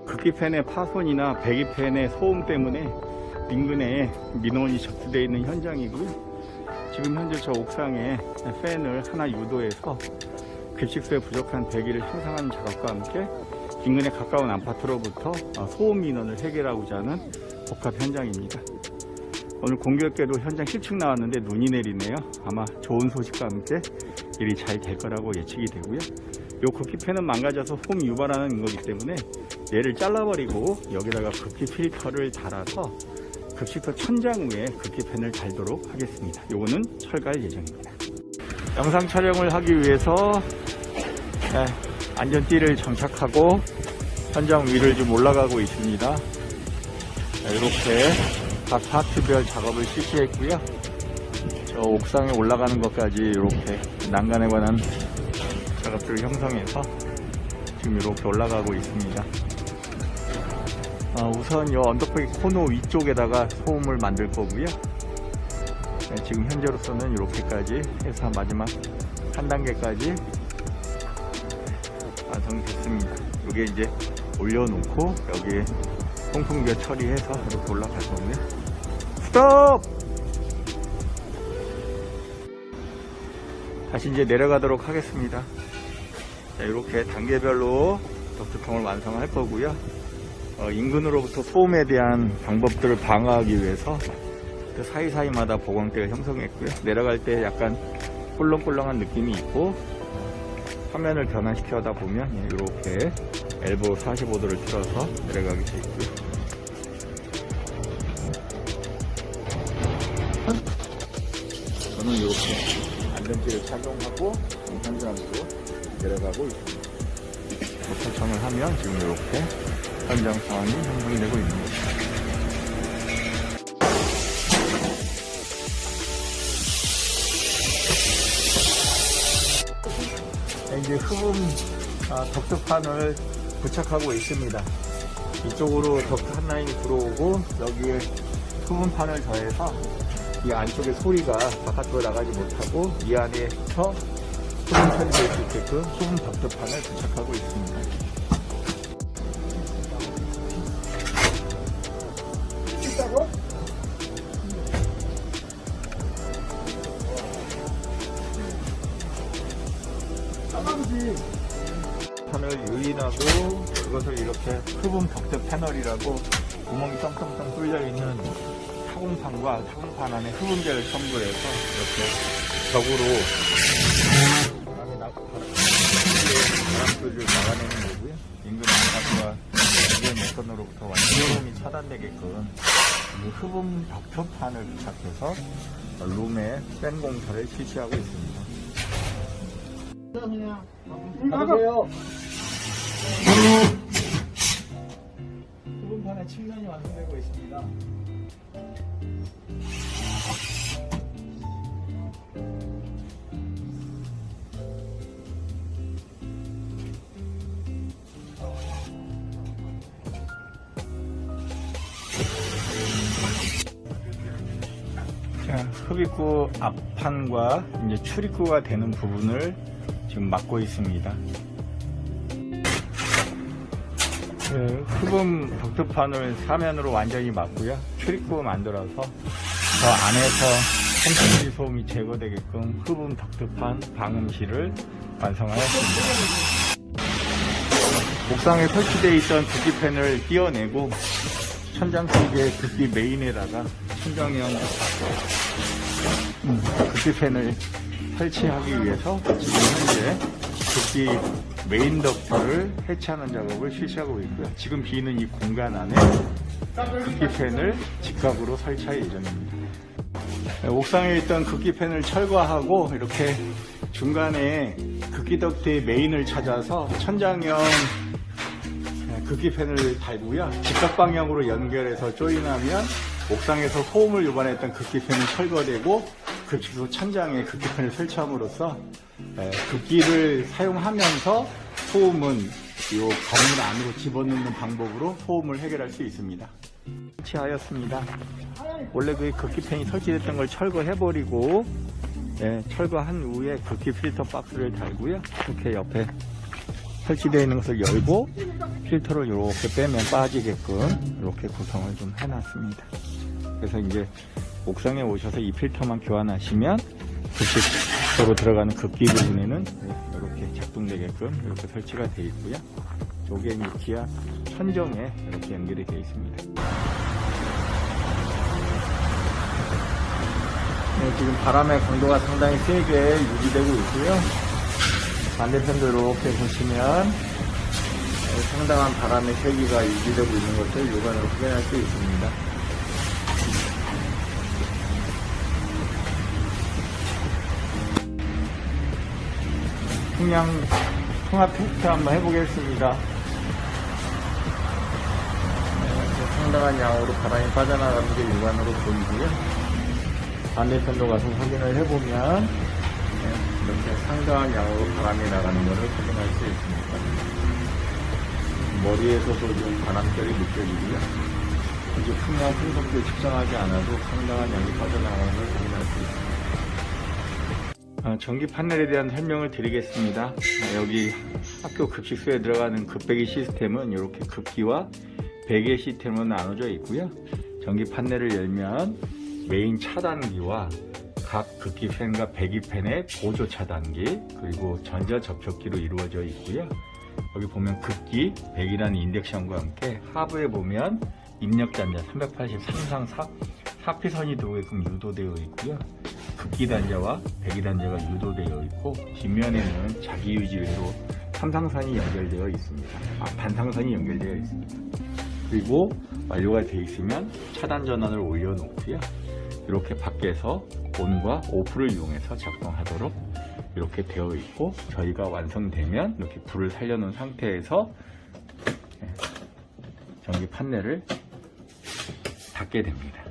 극기팬의 파손이나 배기팬의 소음 때문에 인근에 민원이 접수되어 있는 현장이고요. 지금 현재 저 옥상에 팬을 하나 유도해서 급식소에 부족한 배기를 형성하는 작업과 함께 인근에 가까운 아파트로부터 소음 민원을 해결하고자 하는 복합 현장입니다. 오늘 공교롭게도 현장 10층 나왔는데 눈이 내리네요. 아마 좋은 소식과 함께 일이 잘 될 거라고 예측이 되고요. 이 극기팬은 망가져서 소음 유발하는 거기 때문에 얘를 잘라버리고 여기다가 극기 필터를 달아서 급식소 천장 위에 극기팬을 달도록 하겠습니다. 요거는 철거할 예정입니다. 영상 촬영을 하기 위해서 안전띠를 장착하고 현장 위를 좀 올라가고 있습니다. 이렇게 각 파트별 작업을 실시했고요. 저 옥상에 올라가는 것까지 이렇게 난간에 관한 작업들을 형성해서 지금 이렇게 올라가고 있습니다. 우선 이 언덕배기 코너 위쪽에다가 소음을 만들 거고요. 지금 현재로서는 이렇게까지 해서 마지막 한 단계까지 완성됐습니다. 이게 이제 올려놓고 여기에 통풍기어 처리해서 이렇게 올라갈 거고요. 스톱! 다시 이제 내려가도록 하겠습니다. 자, 이렇게 단계별로 덕트통을 완성할 거고요. 인근으로부터 소음에 대한 방법들을 방어하기 위해서 그 사이사이마다 보강대를 형성했고요. 내려갈 때 약간 꿀렁꿀렁한 느낌이 있고 화면을 변환시켜다 보면 이렇게 엘보 45도를 틀어서 내려가게 되어 있고요. 저는 이렇게 안전띠를 착용하고 현장으로 내려가고 있습니다. 설정을 하면 지금 이렇게 현장 상황이 형성이 되고 있습니다. 이제 흡음 덕트판을 부착하고 있습니다. 이쪽으로 덕트 한 라인이 들어오고 여기에 흡음판을 더해서 이 안쪽에 소리가 바깥으로 나가지 못하고 이 안에서 흡음 처리될 수 있게끔 흡음 덕트판을 부착하고 있습니다. 판을 유인하고 그것을 이렇게 흡음 덕트 패널이라고 구멍이 텅텅텅 뚫려 있는 타공판과 타공판 안에 흡음재를 첨부해서 이렇게 벽으로 바람 소리를 막아내는 거고요. 인근 아파트와 기계 매선으로부터 완전 소음이 차단되게끔 이 흡음 덕트판을 부착해서 룸에 팬 공사를 실시하고 있습니다. 그냥 가보세요. 흡음판의 측면이 완성되고 있습니다. 자, 흡입구 앞판과 이제 출입구가 되는 부분을 지금 막고 있습니다. 흡음 덕트판을 사면으로 완전히 막고요. 출입구 만들어서 저 안에서 통풍기 소음이 제거되게끔 흡음 덕트판 방음실을 완성하였습니다. 옥상에 설치되어 있던 극기팬을 띄어내고 천장 쪽에 극기 메인에다가 천정형 극기팬을 설치하기 위해서 지금 현재 극기 메인 덕트를 해체하는 작업을 실시하고 있고요. 지금 비는 이 공간 안에 극기팬을 직각으로 설치할 예정입니다. 옥상에 있던 극기팬을 철거하고 이렇게 중간에 극기 덕트의 메인을 찾아서 천장형 극기팬을 달고요. 직각 방향으로 연결해서 조인하면 옥상에서 소음을 유발했던 극기팬이 철거되고 급식소 천장에 극기팬을 설치함으로써 극기를 사용하면서 소음은 이 건물 안으로 집어넣는 방법으로 소음을 해결할 수 있습니다. 설치하였습니다. 원래 그 극기팬이 설치됐던 걸 철거해버리고 철거한 후에 극기 필터 박스를 달고요. 이렇게 옆에 설치되어 있는 것을 열고 필터를 이렇게 빼면 빠지게끔 이렇게 구성을 좀 해놨습니다. 그래서 이제 옥상에 오셔서 이 필터만 교환하시면 급식으로 들어가는 급기 부분에는 이렇게 작동되게끔 이렇게 설치가 되어 있고요. 여기에 이제 기아 천정에 이렇게 연결이 되어 있습니다. 네, 지금 바람의 강도가 상당히 세게 유지되고 있고요. 반대편도 이렇게 보시면 상당한 바람의 세기가 유지되고 있는 것을 육안으로 확인할 수 있습니다. 풍량 통합 테스트 한번 해보겠습니다. 상당한 양으로 바람이 빠져나가는 게 육안으로 보이고요. 반대편도 가서 확인을 해보면 이렇게 상당한 양으로 바람이 나가는 것을 확인할 수 있습니다. 머리에서도 좀 바람결이 느껴지고요. 이제 풍량 풍속도 측정하지 않아도 상당한 양이 빠져나가는 걸 확인할 수 있습니다. 전기 판넬에 대한 설명을 드리겠습니다. 여기 학교 급식소에 들어가는 급배기 시스템은 이렇게 급기와 배기 시스템으로 나눠져 있고요. 전기 판넬을 열면 메인 차단기와 각 급기 팬과 배기 팬의 보조 차단기 그리고 전자 접촉기로 이루어져 있고요. 여기 보면 급기, 배기라는 인덱션과 함께 하부에 보면 입력 단자 383상 4피선이 들어오게끔 유도되어 있고요. 급기 단자와 배기 단자가 유도되어 있고 뒷면에는 자기 유지회로 삼상선이 연결되어 있습니다. 반상선이 연결되어 있습니다. 그리고 완료가 되어 있으면 차단 전원을 올려놓고요. 이렇게 밖에서 온과 오프를 이용해서 작동하도록 이렇게 되어 있고 저희가 완성되면 이렇게 불을 살려놓은 상태에서 전기 판넬을 닫게 됩니다.